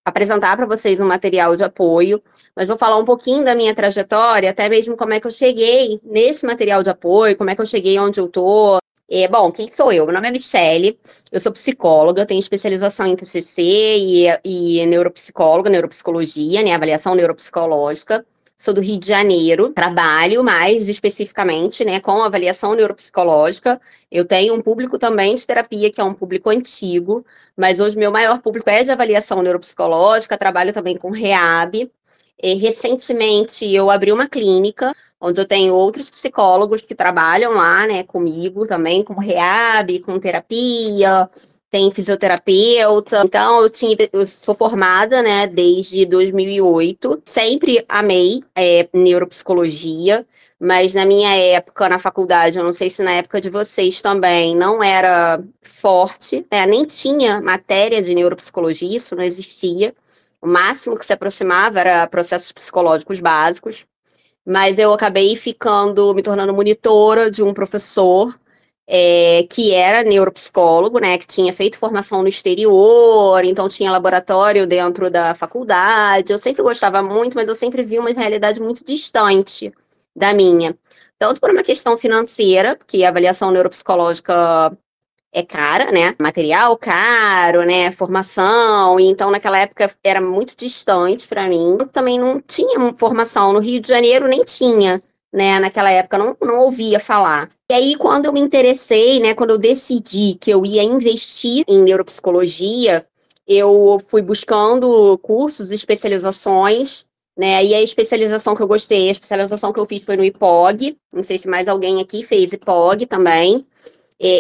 apresentar para vocês um material de apoio, mas vou falar um pouquinho da minha trajetória, até mesmo como é que eu cheguei nesse material de apoio, como é que eu cheguei onde eu tô. Bom, quem sou eu? Meu nome é Michele, eu sou psicóloga, tenho especialização em TCC e neuropsicóloga, neuropsicologia, né, avaliação neuropsicológica. Sou do Rio de Janeiro, trabalho mais especificamente, né, com avaliação neuropsicológica. Eu tenho um público também de terapia, que é um público antigo, mas hoje meu maior público é de avaliação neuropsicológica, trabalho também com REAB. Recentemente eu abri uma clínica, onde eu tenho outros psicólogos que trabalham lá, né, comigo também, com REAB, com terapia, tem fisioterapeuta. Então, eu sou formada, né, desde 2008. Sempre amei neuropsicologia, mas na minha época, na faculdade, eu não sei se na época de vocês também, não era forte, né, nem tinha matéria de neuropsicologia, isso não existia. O máximo que se aproximava era processos psicológicos básicos, mas eu acabei me tornando monitora de um professor que era neuropsicólogo, né, que tinha feito formação no exterior, então tinha laboratório dentro da faculdade. Eu sempre gostava muito, mas eu sempre vi uma realidade muito distante da minha. Tanto por uma questão financeira, porque a avaliação neuropsicológica é cara, né? Material caro, né? Formação. E então, naquela época, era muito distante para mim. Eu também não tinha formação no Rio de Janeiro, nem tinha, né? Naquela época, não ouvia falar. E aí, quando eu me interessei, né? Quando eu decidi que eu ia investir em neuropsicologia, eu fui buscando cursos, especializações, né? E a especialização que eu gostei, a especialização que eu fiz foi no IPOG. Não sei se mais alguém aqui fez IPOG também.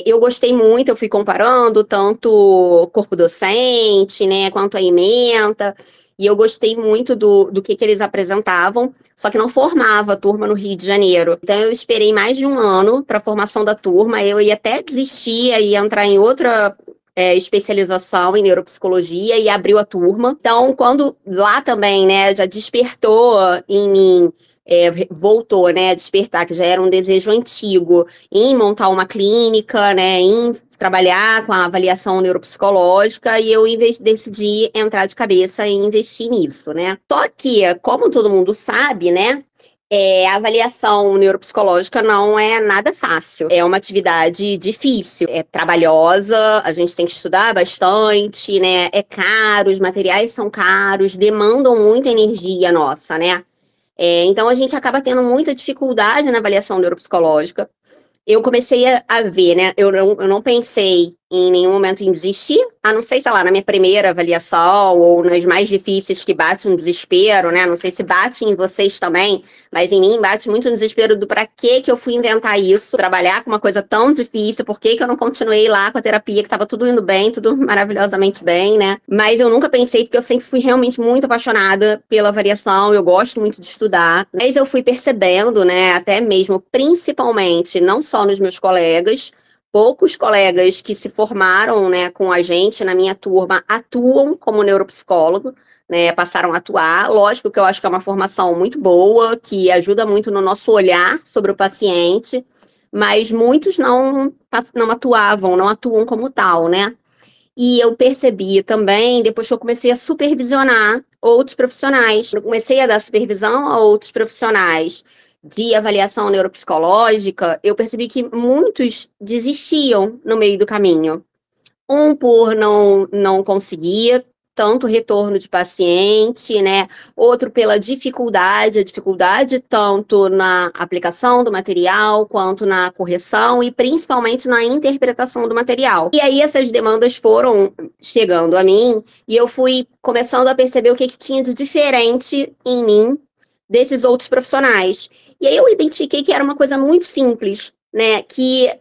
Eu gostei muito, eu fui comparando tanto corpo docente, né, quanto a ementa, e eu gostei muito do que eles apresentavam, só que não formava a turma no Rio de Janeiro. Então eu esperei mais de um ano para a formação da turma, eu ia até desistir e entrar em outra especialização em neuropsicologia e abriu a turma. Então, quando lá também, né, já despertou em mim, voltou, né, a despertar, que já era um desejo antigo, em montar uma clínica, né, em trabalhar com a avaliação neuropsicológica, e eu decidi entrar de cabeça e investir nisso, né. Só que, como todo mundo sabe, né, a avaliação neuropsicológica não é nada fácil. É uma atividade difícil, é trabalhosa, a gente tem que estudar bastante, né? É caro, os materiais são caros, demandam muita energia nossa, né? Então a gente acaba tendo muita dificuldade na avaliação neuropsicológica. Eu comecei a ver, né? Eu não pensei em nenhum momento em desistir, a não ser, sei lá, na minha primeira avaliação ou nas mais difíceis que bate um desespero, né? Não sei se bate em vocês também, mas em mim bate muito o desespero do pra que eu fui inventar isso, trabalhar com uma coisa tão difícil, por que eu não continuei lá com a terapia, que tava tudo indo bem, tudo maravilhosamente bem, né? Mas eu nunca pensei, porque eu sempre fui realmente muito apaixonada pela avaliação, eu gosto muito de estudar, mas eu fui percebendo, né, até mesmo, principalmente, não só nos meus colegas, poucos colegas que se formaram, né, com a gente na minha turma atuam como neuropsicólogo, né, passaram a atuar. Lógico que eu acho que é uma formação muito boa, que ajuda muito no nosso olhar sobre o paciente, mas muitos não atuavam, não atuam como tal, né? E eu percebi também, depois que eu comecei a supervisionar outros profissionais, eu comecei a dar supervisão a outros profissionais de avaliação neuropsicológica, eu percebi que muitos desistiam no meio do caminho. Um por não conseguir tanto retorno de paciente, né? Outro pela dificuldade, a dificuldade tanto na aplicação do material, quanto na correção e principalmente na interpretação do material. E aí essas demandas foram chegando a mim e eu fui começando a perceber o que tinha de diferente em mim desses outros profissionais. E aí eu identifiquei que era uma coisa muito simples, né? Que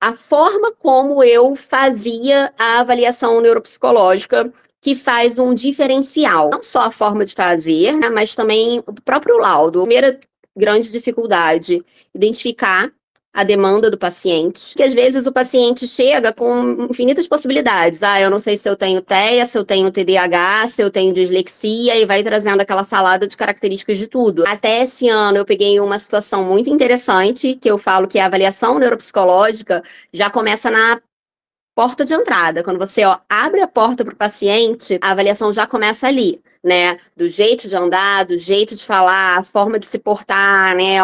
a forma como eu fazia a avaliação neuropsicológica que faz um diferencial. Não só a forma de fazer, né, mas também o próprio laudo. A primeira grande dificuldade, identificar a demanda do paciente, que às vezes o paciente chega com infinitas possibilidades. Eu não sei se eu tenho TEA, se eu tenho TDAH, se eu tenho dislexia, e vai trazendo aquela salada de características de tudo. Até esse ano eu peguei uma situação muito interessante, que eu falo que a avaliação neuropsicológica já começa na porta de entrada. Quando você abre a porta para o paciente, a avaliação já começa ali, né? Do jeito de andar, do jeito de falar, a forma de se portar, né?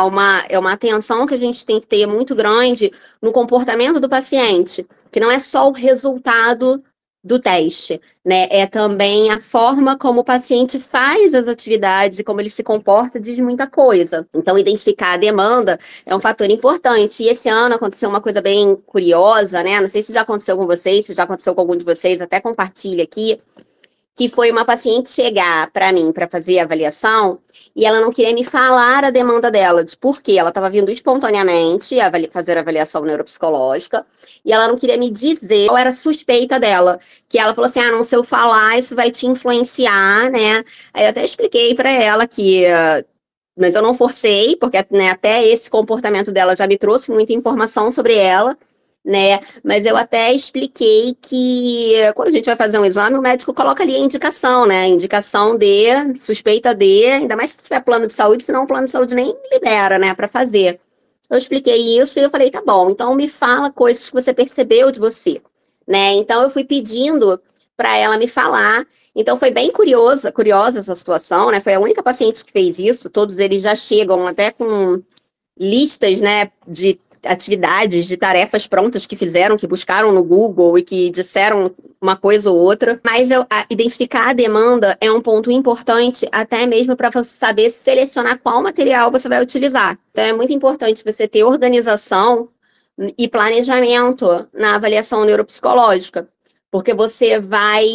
É uma atenção que a gente tem que ter muito grande no comportamento do paciente, que não é só o resultado do teste, né? É também a forma como o paciente faz as atividades e como ele se comporta diz muita coisa. Então, identificar a demanda é um fator importante. E esse ano aconteceu uma coisa bem curiosa, né? Não sei se já aconteceu com vocês, se já aconteceu com algum de vocês, até compartilha aqui, que foi uma paciente chegar para mim para fazer a avaliação e ela não queria me falar a demanda dela, de por quê. Ela estava vindo espontaneamente fazer a avaliação neuropsicológica e ela não queria me dizer qual era a suspeita dela. Que ela falou assim, não, se eu falar, isso vai te influenciar, né? Aí eu até expliquei para ela que... mas eu não forcei, porque né, até esse comportamento dela já me trouxe muita informação sobre ela, né? Mas eu até expliquei que quando a gente vai fazer um exame, o médico coloca ali a indicação, né? Indicação de, suspeita de, ainda mais se tiver plano de saúde, senão o plano de saúde nem libera, né, para fazer. Eu expliquei isso e eu falei, tá bom, então me fala coisas que você percebeu de você, né? Então eu fui pedindo para ela me falar. Então foi bem curiosa essa situação, né? Foi a única paciente que fez isso. Todos eles já chegam até com listas, né, de atividades, de tarefas prontas que fizeram, que buscaram no Google e que disseram uma coisa ou outra. Mas identificar a demanda é um ponto importante, até mesmo para você saber selecionar qual material você vai utilizar. Então é muito importante você ter organização e planejamento na avaliação neuropsicológica, porque você vai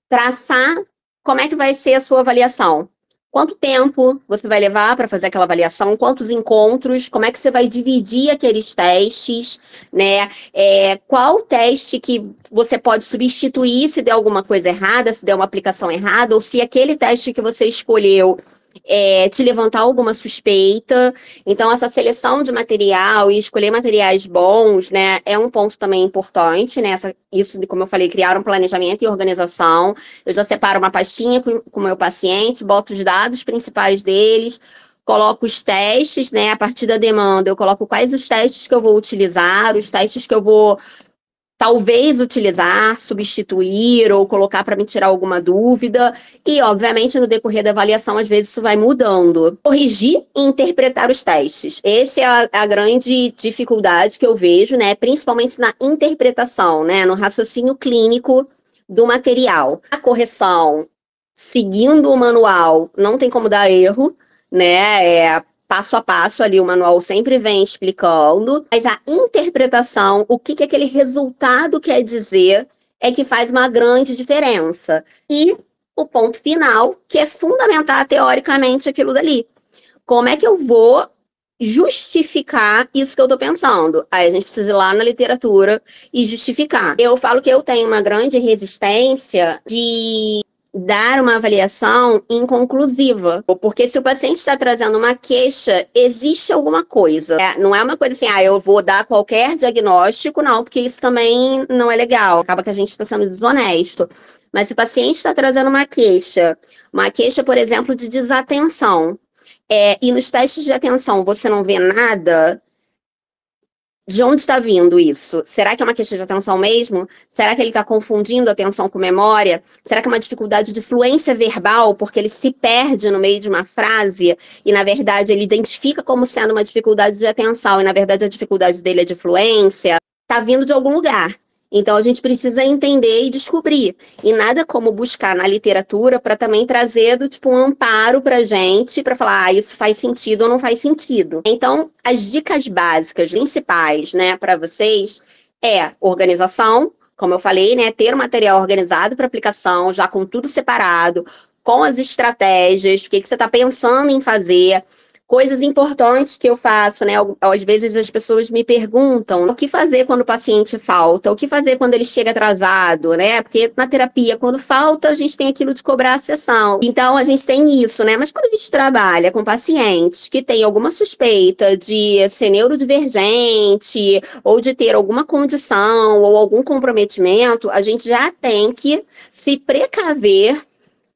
traçar como é que vai ser a sua avaliação. Quanto tempo você vai levar para fazer aquela avaliação? Quantos encontros? Como é que você vai dividir aqueles testes, né? Qual teste que você pode substituir se der alguma coisa errada, se der uma aplicação errada, ou se aquele teste que você escolheu te levantar alguma suspeita. Então, essa seleção de material e escolher materiais bons, né, é um ponto também importante, né? Isso, como eu falei, criar um planejamento e organização. Eu já separo uma pastinha com o meu paciente, boto os dados principais deles, coloco os testes, né? A partir da demanda, eu coloco quais os testes que eu vou utilizar, os testes que eu vou talvez utilizar, substituir ou colocar para me tirar alguma dúvida. E, obviamente, no decorrer da avaliação, às vezes isso vai mudando. Corrigir e interpretar os testes. Essa é a grande dificuldade que eu vejo, né? Principalmente na interpretação, né? No raciocínio clínico do material. A correção, seguindo o manual, não tem como dar erro, né? Passo a passo ali, o manual sempre vem explicando, mas a interpretação, o que aquele resultado quer dizer, é que faz uma grande diferença. E o ponto final, que é fundamentar teoricamente aquilo dali. Como é que eu vou justificar isso que eu tô pensando? Aí a gente precisa ir lá na literatura e justificar. Eu falo que eu tenho uma grande resistência de dar uma avaliação inconclusiva, porque se o paciente está trazendo uma queixa, existe alguma coisa. Não é uma coisa assim, eu vou dar qualquer diagnóstico, não, porque isso também não é legal. Acaba que a gente está sendo desonesto. Mas se o paciente está trazendo uma queixa, por exemplo, de desatenção, e nos testes de atenção você não vê nada, de onde está vindo isso? Será que é uma questão de atenção mesmo? Será que ele está confundindo atenção com memória? Será que é uma dificuldade de fluência verbal, porque ele se perde no meio de uma frase e, na verdade, ele identifica como sendo uma dificuldade de atenção e, na verdade, a dificuldade dele é de fluência? Está vindo de algum lugar. Então, a gente precisa entender e descobrir. E nada como buscar na literatura para também trazer um amparo para a gente, para falar, isso faz sentido ou não faz sentido. Então, as dicas básicas, principais, né, para vocês, organização, como eu falei, né, ter o material organizado para aplicação, já com tudo separado, com as estratégias, o que você está pensando em fazer. Coisas importantes que eu faço, né? Às vezes as pessoas me perguntam o que fazer quando o paciente falta, o que fazer quando ele chega atrasado, né? Porque na terapia, quando falta, a gente tem aquilo de cobrar a sessão. Então, a gente tem isso, né? Mas quando a gente trabalha com pacientes que têm alguma suspeita de ser neurodivergente ou de ter alguma condição ou algum comprometimento, a gente já tem que se precaver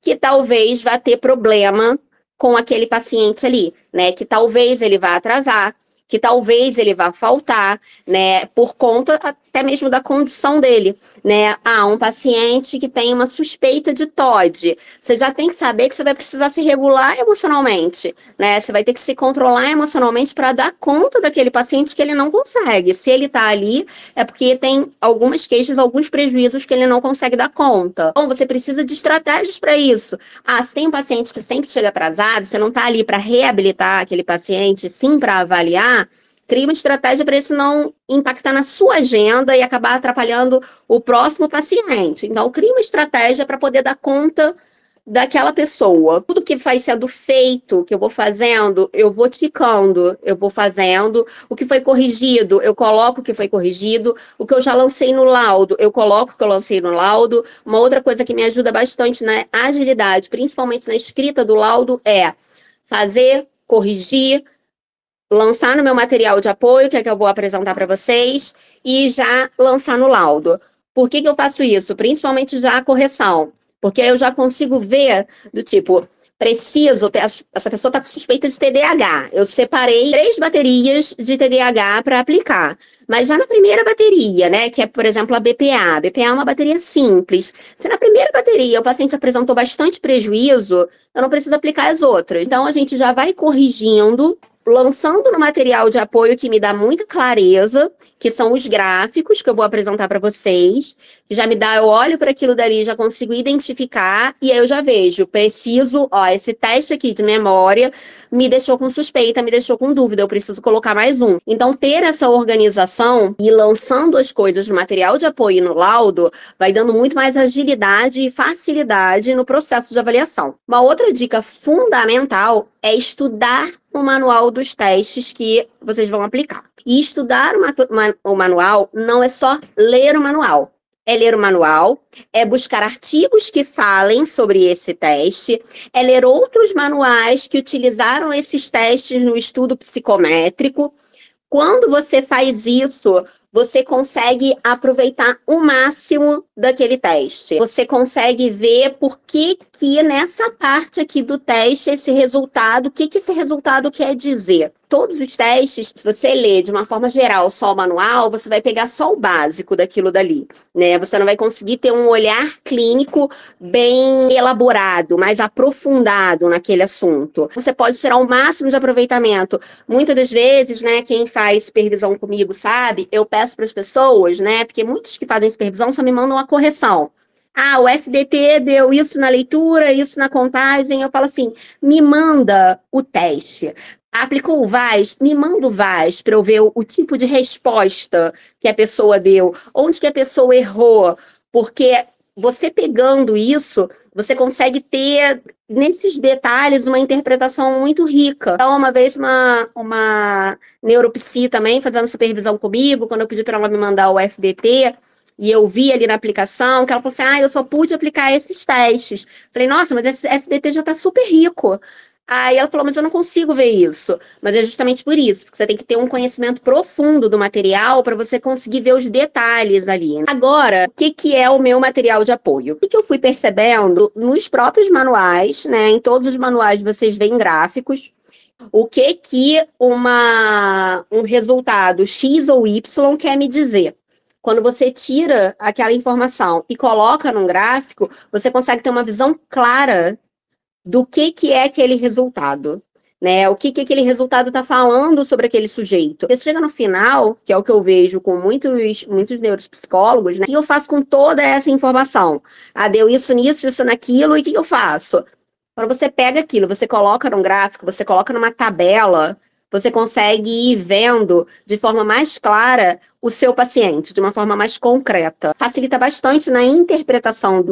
que talvez vá ter problema com aquele paciente ali, né? Que talvez ele vá atrasar, que talvez ele vá faltar, né? Por conta até mesmo da condição dele, né? Ah, um paciente que tem uma suspeita de TOD, você já tem que saber que você vai precisar se regular emocionalmente, né? Você vai ter que se controlar emocionalmente para dar conta daquele paciente que ele não consegue. Se ele está ali, é porque tem algumas queixas, alguns prejuízos que ele não consegue dar conta. Então, você precisa de estratégias para isso. Ah, se tem um paciente que sempre chega atrasado, você não está ali para reabilitar aquele paciente, sim para avaliar, cria uma estratégia para isso não impactar na sua agenda e acabar atrapalhando o próximo paciente. Então, cria uma estratégia para poder dar conta daquela pessoa. Tudo que vai sendo feito, que eu vou fazendo, eu vou ticando, eu vou fazendo. O que foi corrigido, eu coloco o que foi corrigido. O que eu já lancei no laudo, eu coloco o que eu lancei no laudo. Uma outra coisa que me ajuda bastante na agilidade, principalmente na escrita do laudo, é fazer, corrigir, lançar no meu material de apoio, que é que eu vou apresentar para vocês, e já lançar no laudo. Por que eu faço isso? Principalmente já a correção. Porque eu já consigo ver do tipo, preciso ter, essa pessoa está com suspeita de TDAH. Eu separei 3 baterias de TDAH para aplicar. Mas já na primeira bateria, né, que é, por exemplo, a BPA. A BPA é uma bateria simples. Se na primeira bateria o paciente apresentou bastante prejuízo, eu não preciso aplicar as outras. Então, a gente já vai corrigindo, lançando no material de apoio que me dá muita clareza, que são os gráficos que eu vou apresentar para vocês, que já me dá, eu olho para aquilo dali, já consigo identificar, e aí eu já vejo, preciso, ó, esse teste aqui de memória me deixou com suspeita, me deixou com dúvida, eu preciso colocar mais um. Então, ter essa organização e lançando as coisas no material de apoio e no laudo, vai dando muito mais agilidade e facilidade no processo de avaliação. Uma outra dica fundamental é estudar o manual dos testes que vocês vão aplicar. E estudar o manual não é só ler o manual. É ler o manual, é buscar artigos que falem sobre esse teste, é ler outros manuais que utilizaram esses testes no estudo psicométrico. Quando você faz isso, você consegue aproveitar o máximo daquele teste. Você consegue ver por que nessa parte aqui do teste, esse resultado, o que esse resultado quer dizer. Todos os testes, se você ler de uma forma geral só o manual, você vai pegar só o básico daquilo dali, né? Você não vai conseguir ter um olhar clínico bem elaborado, mais aprofundado naquele assunto. Você pode tirar o máximo de aproveitamento. Muitas das vezes, né, quem faz supervisão comigo sabe, eu peço para as pessoas, né, porque muitos que fazem supervisão só me mandam a correção. Ah, o FDT deu isso na leitura, isso na contagem. Eu falo assim, me manda o teste. Aplicou o VAS? Me manda o VAS para eu ver o tipo de resposta que a pessoa deu, onde que a pessoa errou, porque você pegando isso, você consegue ter nesses detalhes uma interpretação muito rica. Então, uma vez uma neuropsi também fazendo supervisão comigo, quando eu pedi para ela me mandar o FDT, e eu vi ali na aplicação que ela falou assim, eu só pude aplicar esses testes. Falei, nossa, mas esse FDT já está super rico. Aí ela falou, mas eu não consigo ver isso. Mas é justamente por isso, porque você tem que ter um conhecimento profundo do material para você conseguir ver os detalhes ali. Agora, o que é o meu material de apoio? O que eu fui percebendo nos próprios manuais, né? Em todos os manuais vocês veem gráficos. O que um resultado X ou Y quer me dizer. Quando você tira aquela informação e coloca num gráfico, você consegue ter uma visão clara do que é aquele resultado, né? O que aquele resultado está falando sobre aquele sujeito. Você chega no final, que é o que eu vejo com muitos neuropsicólogos, né? O que eu faço com toda essa informação? Ah, deu isso nisso, isso naquilo, e o que eu faço? Quando você pega aquilo, você coloca num gráfico, você coloca numa tabela, você consegue ir vendo de forma mais clara o seu paciente, de uma forma mais concreta. Facilita bastante na interpretação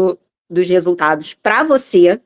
dos resultados para você,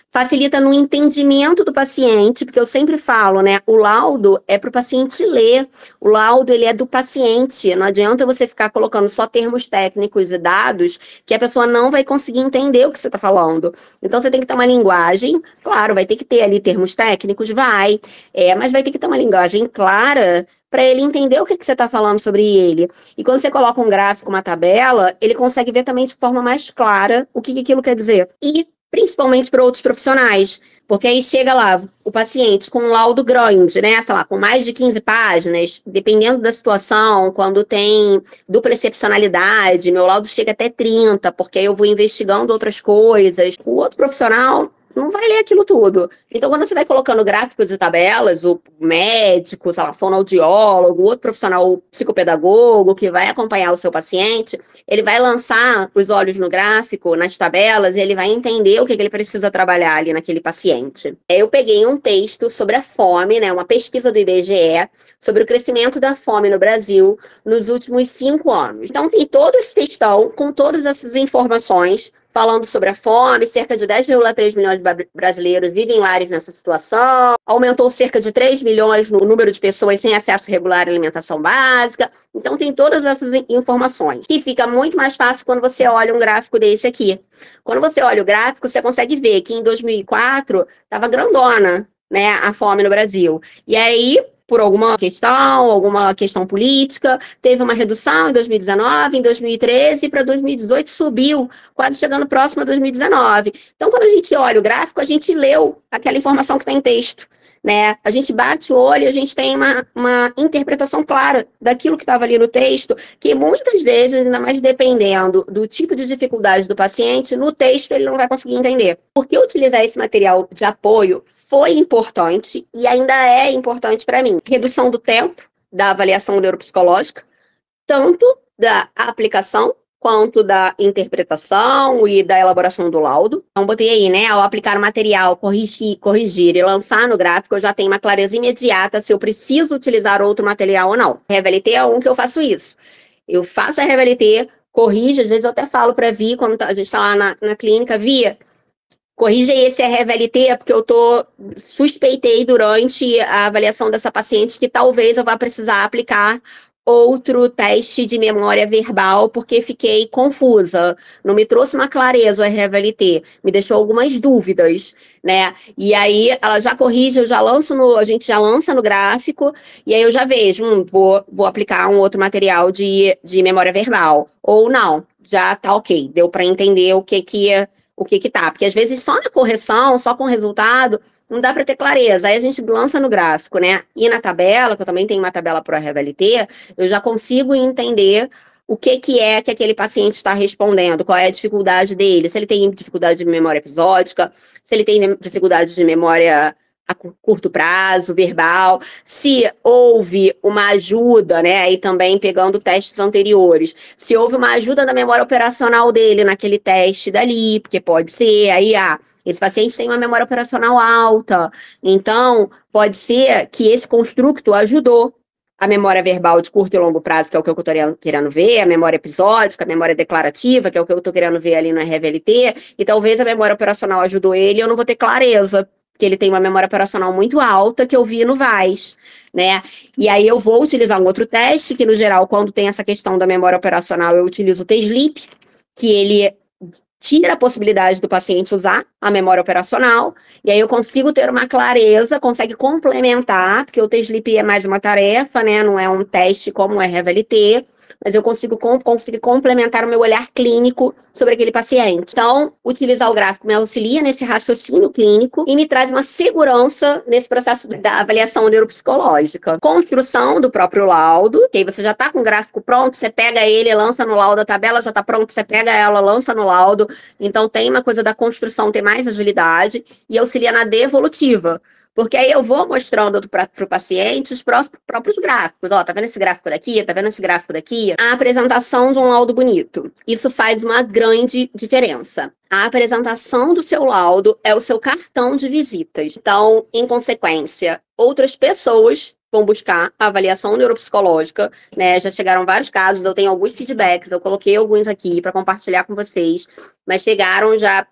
facilita no entendimento do paciente, porque eu sempre falo, né, o laudo é para o paciente ler, o laudo ele é do paciente, não adianta você ficar colocando só termos técnicos e dados que a pessoa não vai conseguir entender o que você está falando. Então você tem que ter uma linguagem, claro, vai ter que ter ali termos técnicos, mas vai ter que ter uma linguagem clara para ele entender o que você está falando sobre ele. E quando você coloca um gráfico, uma tabela, ele consegue ver também de forma mais clara o que aquilo quer dizer. E principalmente para outros profissionais, porque aí chega lá o paciente com um laudo grande, né, sei lá, com mais de 15 páginas, dependendo da situação, quando tem dupla excepcionalidade, meu laudo chega até 30, porque aí eu vou investigando outras coisas. O outro profissional não vai ler aquilo tudo. Então, quando você vai colocando gráficos e tabelas, o médico, sei lá, fonoaudiólogo, outro profissional, o psicopedagogo, que vai acompanhar o seu paciente, ele vai lançar os olhos no gráfico, nas tabelas, e ele vai entender o que ele precisa trabalhar ali naquele paciente. Eu peguei um texto sobre a fome, né, uma pesquisa do IBGE, sobre o crescimento da fome no Brasil nos últimos 5 anos. Então, tem todo esse textão com todas essas informações falando sobre a fome. Cerca de 10,3 milhões de brasileiros vivem em lares nessa situação, aumentou cerca de 3 milhões no número de pessoas sem acesso regular à alimentação básica. Então tem todas essas informações, e fica muito mais fácil quando você olha um gráfico desse aqui. Quando você olha o gráfico, você consegue ver que em 2004 estava grandona, né, a fome no Brasil. E aí, por alguma questão política, teve uma redução em 2019, em 2013, para 2018 subiu, quase chegando próximo a 2019. Então, quando a gente olha o gráfico, a gente leu aquela informação que está em texto, né? A gente bate o olho e a gente tem uma interpretação clara daquilo que estava ali no texto, que muitas vezes, ainda mais dependendo do tipo de dificuldade do paciente, no texto ele não vai conseguir entender. Porque utilizar esse material de apoio foi importante e ainda é importante para mim. Redução do tempo da avaliação neuropsicológica, tanto da aplicação quanto da interpretação e da elaboração do laudo. Então, botei aí, né, ao aplicar o material, corrigir e lançar no gráfico, eu já tenho uma clareza imediata se eu preciso utilizar outro material ou não. RVLT é um que eu faço isso. Eu faço a RVLT, corrijo, às vezes eu até falo para Vi, quando a gente está lá na clínica, Vi, corrija esse RVLT, porque eu suspeitei durante a avaliação dessa paciente que talvez eu vá precisar aplicar outro teste de memória verbal, porque fiquei confusa. Não me trouxe uma clareza o RVLT, me deixou algumas dúvidas, né? E aí ela já corrige, a gente já lança no gráfico, e aí eu já vejo, vou aplicar um outro material de memória verbal. Ou não, já tá ok, deu para entender o que tá. Porque às vezes só na correção, só com o resultado, não dá para ter clareza. Aí a gente lança no gráfico, né? E na tabela, que eu também tenho uma tabela para o RVLT, eu já consigo entender o que é que aquele paciente está respondendo, qual é a dificuldade dele, se ele tem dificuldade de memória episódica, se ele tem dificuldade de memória a curto prazo, verbal, se houve uma ajuda, né, aí também pegando testes anteriores, se houve uma ajuda da memória operacional dele naquele teste dali, porque pode ser, aí, esse paciente tem uma memória operacional alta, então pode ser que esse construto ajudou a memória verbal de curto e longo prazo, que é o que eu estou querendo ver, a memória episódica, a memória declarativa, que é o que eu estou querendo ver ali no RVLT, e talvez a memória operacional ajudou ele e eu não vou ter clareza, que ele tem uma memória operacional muito alta, que eu vi no VAS, né? E aí eu vou utilizar um outro teste, que no geral, quando tem essa questão da memória operacional, eu utilizo o T-SLEEP, que ele tira a possibilidade do paciente usar a memória operacional, e aí eu consigo ter uma clareza, consegue complementar, porque o T-SLEEP é mais uma tarefa, né, não é um teste como o RVLT, mas eu consigo complementar o meu olhar clínico sobre aquele paciente. Então, utilizar o gráfico me auxilia nesse raciocínio clínico e me traz uma segurança nesse processo da avaliação neuropsicológica. Construção do próprio laudo, que aí você já está com o gráfico pronto, você pega ele, lança no laudo, a tabela já está pronta, você pega ela, lança no laudo. Então, tem uma coisa da construção, tem mais agilidade e auxilia na devolutiva. Porque aí eu vou mostrando para o paciente os próprios gráficos. Ó, tá vendo esse gráfico daqui? Tá vendo esse gráfico daqui? A apresentação de um laudo bonito. Isso faz uma grande diferença. A apresentação do seu laudo é o seu cartão de visitas. Então, em consequência, outras pessoas vão buscar a avaliação neuropsicológica, né? Já chegaram vários casos, eu tenho alguns feedbacks, eu coloquei alguns aqui para compartilhar com vocês, mas chegaram já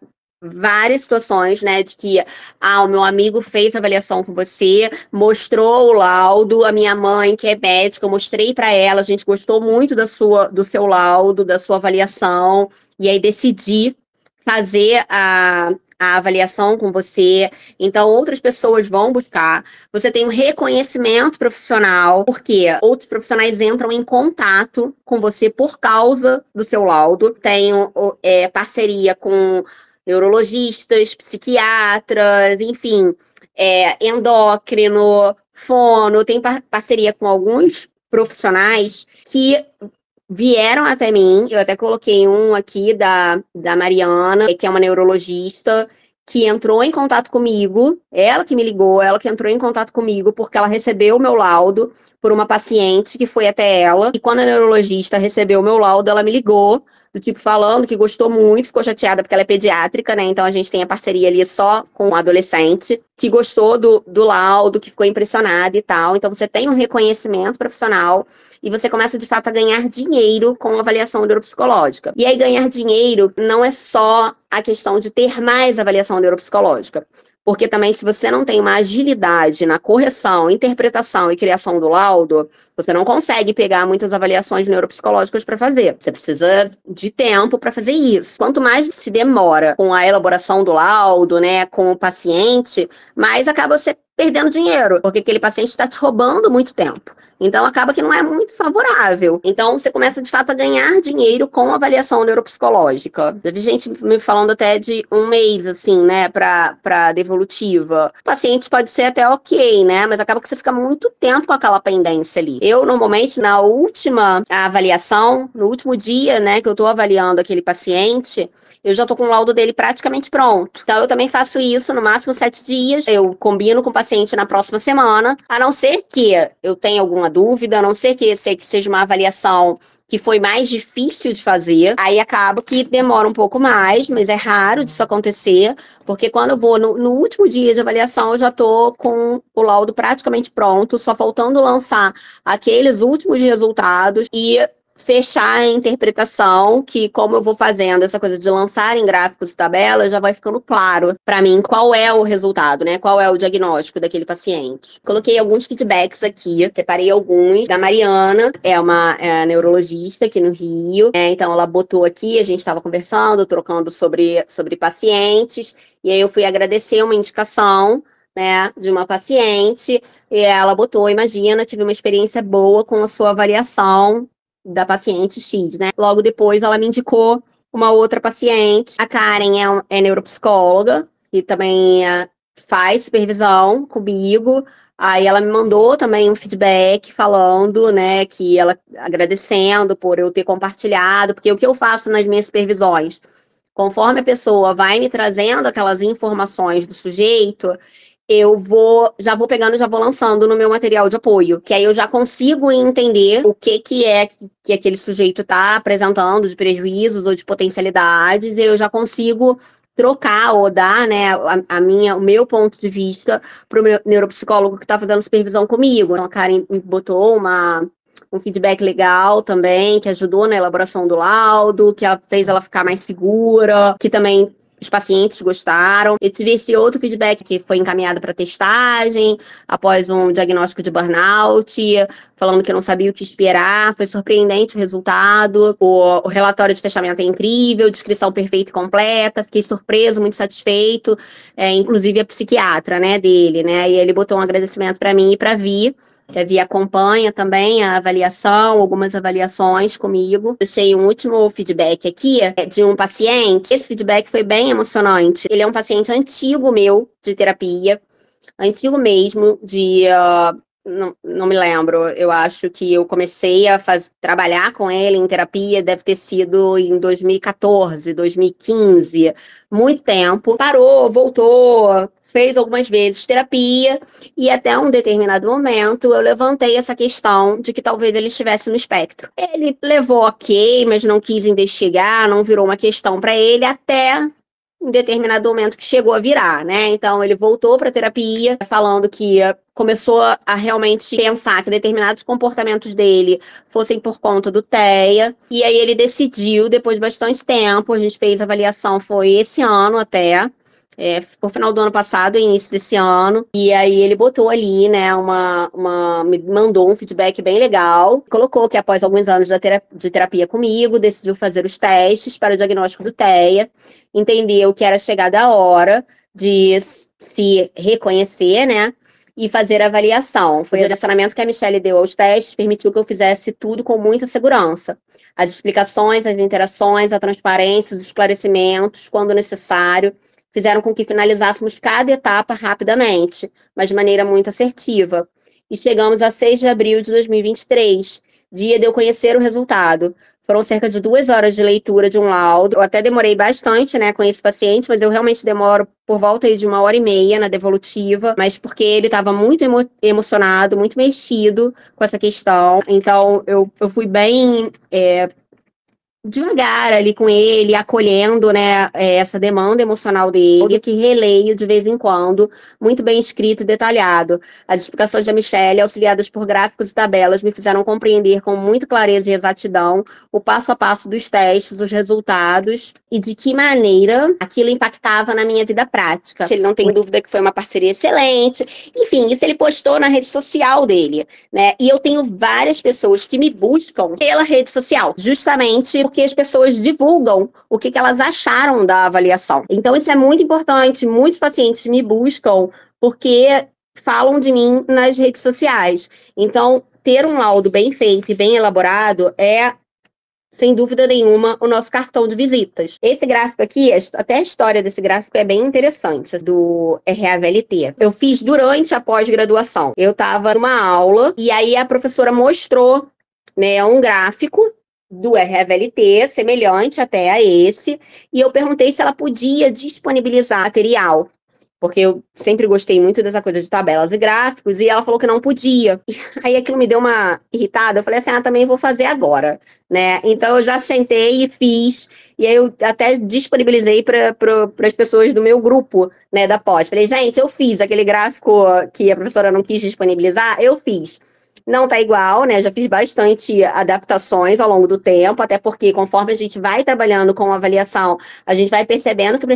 várias situações, né, de que o meu amigo fez a avaliação com você, mostrou o laudo, a minha mãe, que é médica, eu mostrei para ela, a gente gostou muito do seu laudo, da sua avaliação, e aí decidi fazer a avaliação com você, então outras pessoas vão buscar, você tem um reconhecimento profissional, porque outros profissionais entram em contato com você por causa do seu laudo, tenho parceria com neurologistas, psiquiatras, enfim, endócrino, fono, tem parceria com alguns profissionais que vieram até mim. Eu até coloquei um aqui da Mariana, que é uma neurologista, que entrou em contato comigo, ela que me ligou, ela que entrou em contato comigo, porque ela recebeu o meu laudo por uma paciente que foi até ela, e quando a neurologista recebeu o meu laudo, ela me ligou, do tipo falando que gostou muito, ficou chateada porque ela é pediátrica, né, então a gente tem a parceria ali só com o adolescente, que gostou do laudo, que ficou impressionada e tal, então você tem um reconhecimento profissional, e você começa de fato a ganhar dinheiro com a avaliação neuropsicológica. E aí ganhar dinheiro não é só a questão de ter mais avaliação neuropsicológica. Porque também, se você não tem uma agilidade na correção, interpretação e criação do laudo, você não consegue pegar muitas avaliações neuropsicológicas para fazer. Você precisa de tempo para fazer isso. Quanto mais se demora com a elaboração do laudo, né, com o paciente, mais acaba você perdendo dinheiro, porque aquele paciente está te roubando muito tempo. Então, acaba que não é muito favorável. Então, você começa, de fato, a ganhar dinheiro com avaliação neuropsicológica. Já vi gente me falando até de 1 mês, assim, né, pra devolutiva. O paciente pode ser até ok, né, mas acaba que você fica muito tempo com aquela pendência ali. Eu, normalmente, na última avaliação, no último dia, né, que eu tô avaliando aquele paciente, eu já tô com o laudo dele praticamente pronto. Então, eu também faço isso no máximo 7 dias. Eu combino com o paciente na próxima semana, a não ser que eu tenha alguma dúvida, a não ser que seja uma avaliação que foi mais difícil de fazer, aí acaba que demora um pouco mais, mas é raro disso acontecer, porque quando eu vou no último dia de avaliação, eu já tô com o laudo praticamente pronto, só faltando lançar aqueles últimos resultados e fechar a interpretação, que como eu vou fazendo essa coisa de lançar em gráficos e tabelas, já vai ficando claro para mim qual é o resultado, né? Qual é o diagnóstico daquele paciente. Coloquei alguns feedbacks aqui, separei alguns da Mariana, é uma neurologista aqui no Rio, então ela botou aqui, a gente estava conversando, trocando sobre pacientes, e aí eu fui agradecer uma indicação, né, de uma paciente, e ela botou, imagina, tive uma experiência boa com a sua avaliação da paciente X, né? Logo depois ela me indicou uma outra paciente. A Karen é neuropsicóloga e também faz supervisão comigo. Aí ela me mandou também um feedback falando, né, que ela agradecendo por eu ter compartilhado, porque o que eu faço nas minhas supervisões, conforme a pessoa vai me trazendo aquelas informações do sujeito, eu já vou pegando e já vou lançando no meu material de apoio, que aí eu já consigo entender o que é que aquele sujeito está apresentando de prejuízos ou de potencialidades, e eu já consigo trocar ou dar, né, o meu ponto de vista para o meu neuropsicólogo que está fazendo supervisão comigo. Então, a Karen me botou um feedback legal também, que ajudou na elaboração do laudo, que fez ela ficar mais segura, que também os pacientes gostaram. Eu tive esse outro feedback que foi encaminhado para testagem, após um diagnóstico de burnout, falando que eu não sabia o que esperar. Foi surpreendente o resultado. O relatório de fechamento é incrível, descrição perfeita e completa. Fiquei surpreso, muito satisfeito. Inclusive a psiquiatra, né, dele, né? E ele botou um agradecimento para mim e para Vi, que a Vi acompanha também a avaliação, algumas avaliações comigo. Deixei um último feedback aqui de um paciente. Esse feedback foi bem emocionante. Ele é um paciente antigo meu, de terapia, antigo mesmo, não me lembro, eu acho que eu comecei a trabalhar com ele em terapia, deve ter sido em 2014, 2015, muito tempo. Parou, voltou, fez algumas vezes terapia, e até um determinado momento eu levantei essa questão de que talvez ele estivesse no espectro. Ele levou ok, mas não quis investigar, não virou uma questão para ele, até em determinado momento que chegou a virar, né? Então ele voltou para terapia, falando que começou a realmente pensar que determinados comportamentos dele fossem por conta do TEA, e aí ele decidiu, depois de bastante tempo, a gente fez a avaliação, foi esse ano até, ficou final do ano passado, início desse ano, e aí ele botou ali, né, me mandou um feedback bem legal, colocou que após alguns anos de terapia comigo, decidiu fazer os testes para o diagnóstico do TEA, entendeu que era chegada a hora de se reconhecer, né, e fazer a avaliação. Foi o direcionamento que a Michelle deu aos testes, permitiu que eu fizesse tudo com muita segurança. As explicações, as interações, a transparência, os esclarecimentos, quando necessário, fizeram com que finalizássemos cada etapa rapidamente, mas de maneira muito assertiva. E chegamos a 6 de abril de 2023, dia de eu conhecer o resultado. Foram cerca de 2 horas de leitura de um laudo. Eu até demorei bastante, né, com esse paciente, mas eu realmente demoro por volta aí de 1h30 na devolutiva, mas porque ele estava muito emocionado, muito mexido com essa questão. Então, eu fui bem devagar ali com ele, acolhendo, né, essa demanda emocional dele, que releio de vez em quando, muito bem escrito e detalhado. As explicações da Michelle, auxiliadas por gráficos e tabelas, me fizeram compreender com muita clareza e exatidão o passo a passo dos testes, os resultados e de que maneira aquilo impactava na minha vida prática. Ele não tem dúvida que foi uma parceria excelente. Enfim, isso ele postou na rede social dele, né? E eu tenho várias pessoas que me buscam pela rede social, justamente porque as pessoas divulgam o que elas acharam da avaliação. Então, isso é muito importante. Muitos pacientes me buscam porque falam de mim nas redes sociais. Então, ter um laudo bem feito e bem elaborado é, sem dúvida nenhuma, o nosso cartão de visitas. Esse gráfico aqui, até a história desse gráfico é bem interessante, do RAVLT. Eu fiz durante a pós-graduação. Eu estava numa aula e aí a professora mostrou, né, um gráfico do RAVLT, semelhante até a esse, e eu perguntei se ela podia disponibilizar material, porque eu sempre gostei muito dessa coisa de tabelas e gráficos, e ela falou que não podia. Aí aquilo me deu uma irritada, eu falei assim, também vou fazer agora, né? Então eu já sentei e fiz, e aí eu até disponibilizei para as pessoas do meu grupo, né, da pós. Falei, gente, eu fiz aquele gráfico que a professora não quis disponibilizar, eu fiz. Não tá igual, né? Já fiz bastante adaptações ao longo do tempo, até porque conforme a gente vai trabalhando com a avaliação, a gente vai percebendo que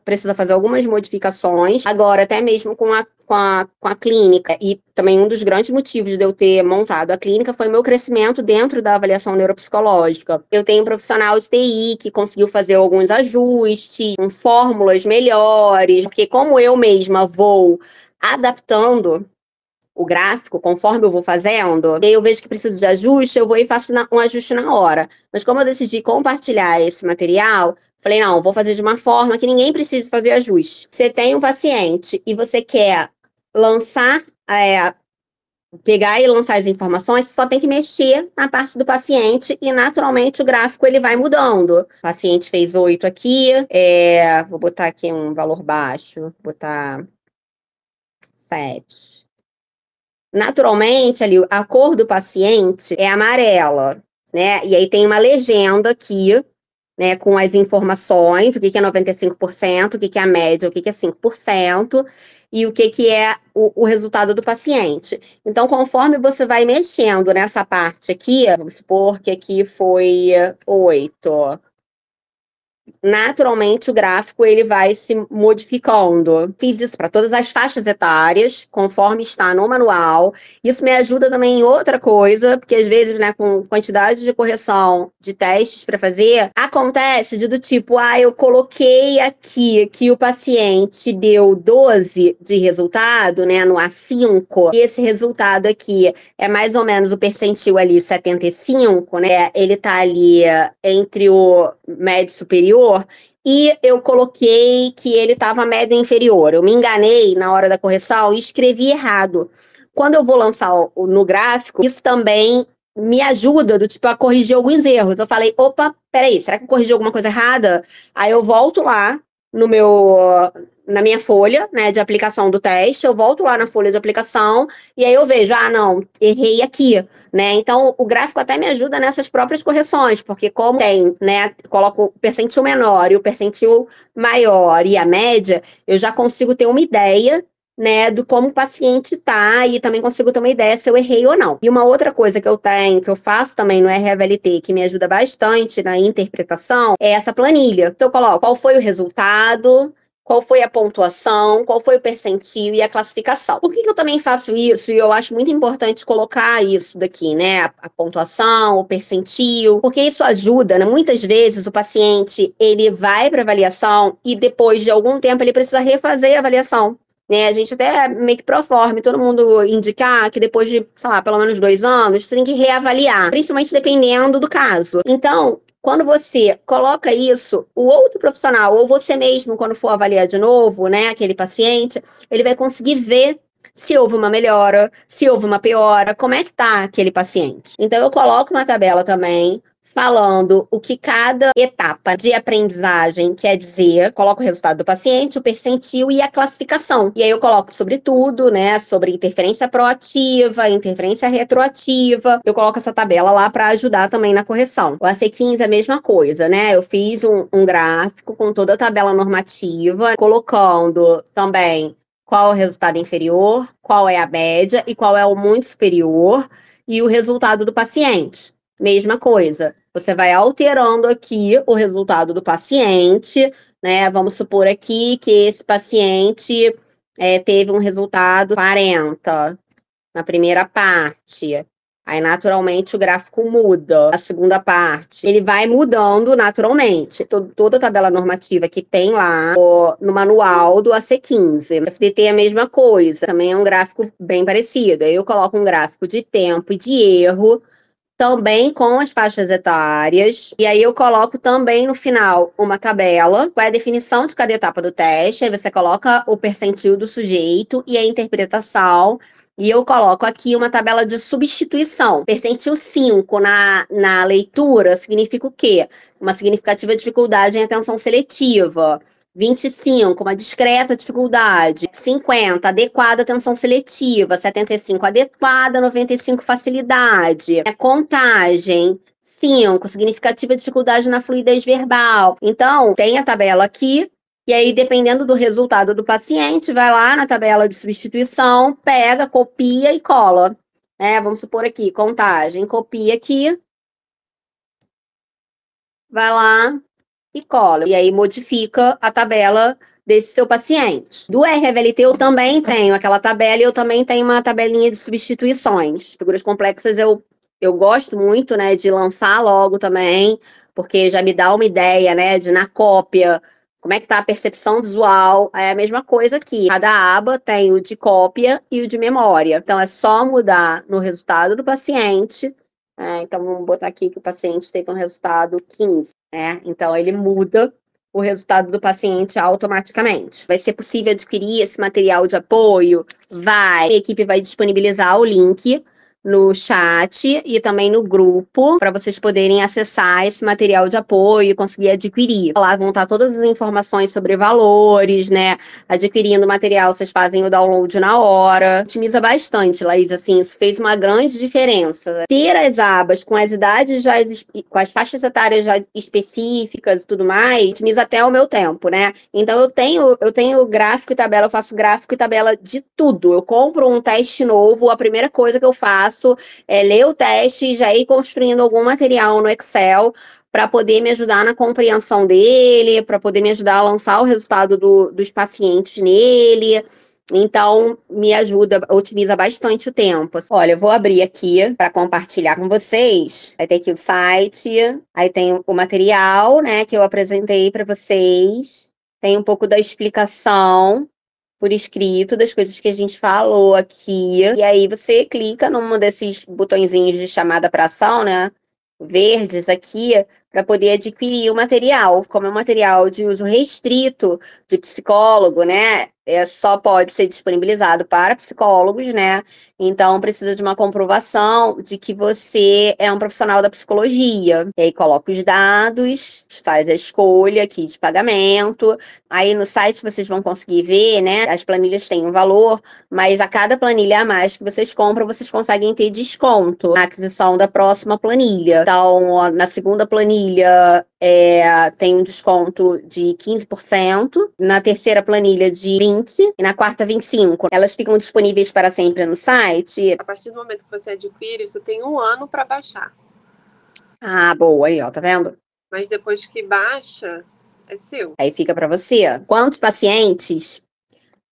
precisa fazer algumas modificações. Agora, até mesmo com a clínica. E também um dos grandes motivos de eu ter montado a clínica foi o meu crescimento dentro da avaliação neuropsicológica. Eu tenho um profissional de TI que conseguiu fazer alguns ajustes, com fórmulas melhores, porque como eu mesma vou adaptando o gráfico, conforme eu vou fazendo, e aí eu vejo que preciso de ajuste, eu vou e faço um ajuste na hora. Mas como eu decidi compartilhar esse material, falei, não, vou fazer de uma forma que ninguém precise fazer ajuste. Você tem um paciente e você quer lançar, pegar e lançar as informações, você só tem que mexer na parte do paciente e naturalmente o gráfico ele vai mudando. O paciente fez 8 aqui, vou botar aqui um valor baixo, vou botar 7. Naturalmente, ali, a cor do paciente é amarela, né? E aí tem uma legenda aqui, né, com as informações, o que é 95%, o que é a média, o que é 5%, e o que é o resultado do paciente. Então, conforme você vai mexendo nessa parte aqui, vamos supor que aqui foi 8. Naturalmente o gráfico ele vai se modificando. Fiz isso para todas as faixas etárias, conforme está no manual. Isso me ajuda também em outra coisa, porque às vezes, né, com quantidade de correção de testes para fazer, acontece do tipo, eu coloquei aqui que o paciente deu 12 de resultado, né, no A5, e esse resultado aqui é mais ou menos o percentil ali 75, né? Ele tá ali entre o médio superior, e eu coloquei que ele estava média inferior. Eu me enganei na hora da correção e escrevi errado. Quando eu vou lançar no gráfico, isso também me ajuda a corrigir alguns erros. Eu falei, opa, peraí, será que eu corrigi alguma coisa errada? Aí eu volto lá na minha folha, né, de aplicação do teste, eu volto lá na folha de aplicação e aí eu vejo, não, errei aqui, né? Então, o gráfico até me ajuda nessas próprias correções, porque como tem, né, coloco o percentil menor e o percentil maior e a média, eu já consigo ter uma ideia, né, do como o paciente tá e também consigo ter uma ideia se eu errei ou não. E uma outra coisa que eu faço também no RAVLT, que me ajuda bastante na interpretação, é essa planilha. Então eu coloco qual foi o resultado, qual foi a pontuação, qual foi o percentil e a classificação. Por que eu também faço isso? E eu acho muito importante colocar isso daqui, né? A pontuação, o percentil, porque isso ajuda, né? Muitas vezes o paciente, ele vai para avaliação e depois de algum tempo ele precisa refazer a avaliação. né? A gente até meio que proforme todo mundo indicar que depois de, sei lá, pelo menos 2 anos, você tem que reavaliar, principalmente dependendo do caso. Então, quando você coloca isso, o outro profissional, ou você mesmo, quando for avaliar de novo, né, aquele paciente, ele vai conseguir ver se houve uma melhora, se houve uma piora, como é que tá aquele paciente. Então, eu coloco uma tabela também, falando o que cada etapa de aprendizagem quer dizer, coloco o resultado do paciente, o percentil e a classificação. E aí eu coloco sobre tudo, né, sobre interferência proativa, interferência retroativa. Eu coloco essa tabela lá para ajudar também na correção. O AC15 é a mesma coisa, né? Eu fiz um gráfico com toda a tabela normativa, colocando também qual é o resultado inferior, qual é a média e qual é o muito superior e o resultado do paciente. Mesma coisa, você vai alterando aqui o resultado do paciente, né? Vamos supor aqui que esse paciente teve um resultado 40 na primeira parte. Aí, naturalmente, o gráfico muda. A segunda parte, ele vai mudando naturalmente. Toda a tabela normativa que tem lá no manual do AC15. O FDT é a mesma coisa. Também é um gráfico bem parecido. Aí eu coloco um gráfico de tempo e de erro, também com as faixas etárias. E aí eu coloco também no final uma tabela, qual é a definição de cada etapa do teste. Aí você coloca o percentil do sujeito e a interpretação. E eu coloco aqui uma tabela de substituição. Percentil 5 na leitura significa o quê? Uma significativa dificuldade em atenção seletiva. 25, uma discreta dificuldade. 50, adequada atenção seletiva. 75, adequada. 95, facilidade. Contagem. 5, significativa dificuldade na fluidez verbal. Então, tem a tabela aqui. E aí, dependendo do resultado do paciente, vai lá na tabela de substituição, pega, copia e cola. Vamos supor aqui, contagem. Copia aqui. Vai lá e cola. E aí modifica a tabela desse seu paciente. Do RVLT eu também tenho aquela tabela e eu também tenho uma tabelinha de substituições. Figuras complexas eu gosto muito, né, de lançar logo também, porque já me dá uma ideia, né, de na cópia, como é que tá a percepção visual. É a mesma coisa aqui. Cada aba tem o de cópia e o de memória. Então é só mudar no resultado do paciente. Então vamos botar aqui que o paciente teve um resultado 15. Então, ele muda o resultado do paciente automaticamente. Vai ser possível adquirir esse material de apoio? Vai. A equipe vai disponibilizar o link no chat e também no grupo para vocês poderem acessar esse material de apoio e conseguir adquirir. Lá vão estar todas as informações sobre valores, né? Adquirindo o material, vocês fazem o download na hora. Otimiza bastante, Laís, assim, isso fez uma grande diferença. Ter as abas com as idades já, com as faixas etárias já específicas e tudo mais, otimiza até o meu tempo, né? Então eu tenho gráfico e tabela, eu faço gráfico e tabela de tudo. Eu compro um teste novo, a primeira coisa que eu faço é ler o teste e já ir construindo algum material no Excel para poder me ajudar na compreensão dele, para poder me ajudar a lançar o resultado dos pacientes nele. Então, me ajuda, otimiza bastante o tempo. Olha, eu vou abrir aqui para compartilhar com vocês. Aí tem aqui o site, aí tem o material, né, que eu apresentei para vocês. Tem um pouco da explicação por escrito das coisas que a gente falou aqui. E aí você clica num desses botõezinhos de chamada para ação, né? Verdes aqui, para poder adquirir o material. Como é um material de uso restrito de psicólogo, né? Só pode ser disponibilizado para psicólogos, né? Então, precisa de uma comprovação de que você é um profissional da psicologia. E aí, coloca os dados, faz a escolha aqui de pagamento. Aí, no site, vocês vão conseguir ver, né? As planilhas têm um valor, mas a cada planilha a mais que vocês compram, vocês conseguem ter desconto na aquisição da próxima planilha. Então, na segunda planilha, tem um desconto de 15%. Na terceira planilha, de 20%. E na quarta, 25%. Elas ficam disponíveis para sempre no site. A partir do momento que você adquire, você tem 1 ano para baixar. Ah, boa, aí, ó, tá vendo? Mas depois que baixa, é seu. Aí fica para você. Quantos pacientes?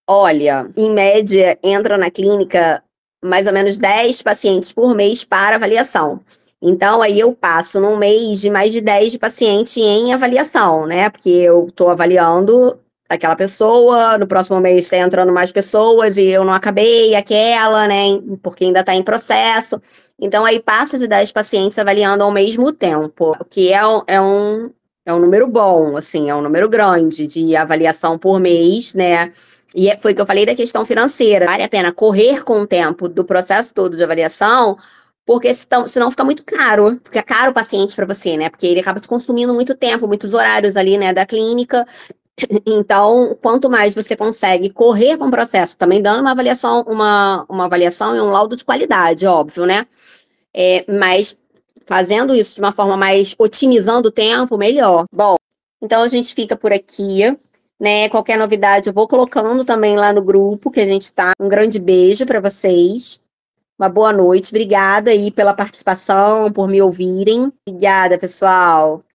Olha, em média, entram na clínica mais ou menos 10 pacientes por mês para avaliação. Então, aí eu passo num mês de mais de 10 de paciente em avaliação, né? Porque eu estou avaliando aquela pessoa, no próximo mês está entrando mais pessoas e eu não acabei aquela, né? Porque ainda está em processo. Então, aí passa de 10 pacientes avaliando ao mesmo tempo, o que é um número bom, assim, é um número grande de avaliação por mês, né? E foi o que eu falei da questão financeira. Vale a pena correr com o tempo do processo todo de avaliação, porque senão fica muito caro. Fica caro o paciente para você, né? Porque ele acaba te consumindo muito tempo, muitos horários ali, né, da clínica. Então, quanto mais você consegue correr com o processo, também dando uma avaliação e um laudo de qualidade, óbvio, né? Mas fazendo isso de uma forma mais otimizando o tempo, melhor. Bom, então a gente fica por aqui, né? Qualquer novidade eu vou colocando também lá no grupo que a gente tá. Um grande beijo para vocês. Uma boa noite. Obrigada aí pela participação, por me ouvirem. Obrigada, pessoal.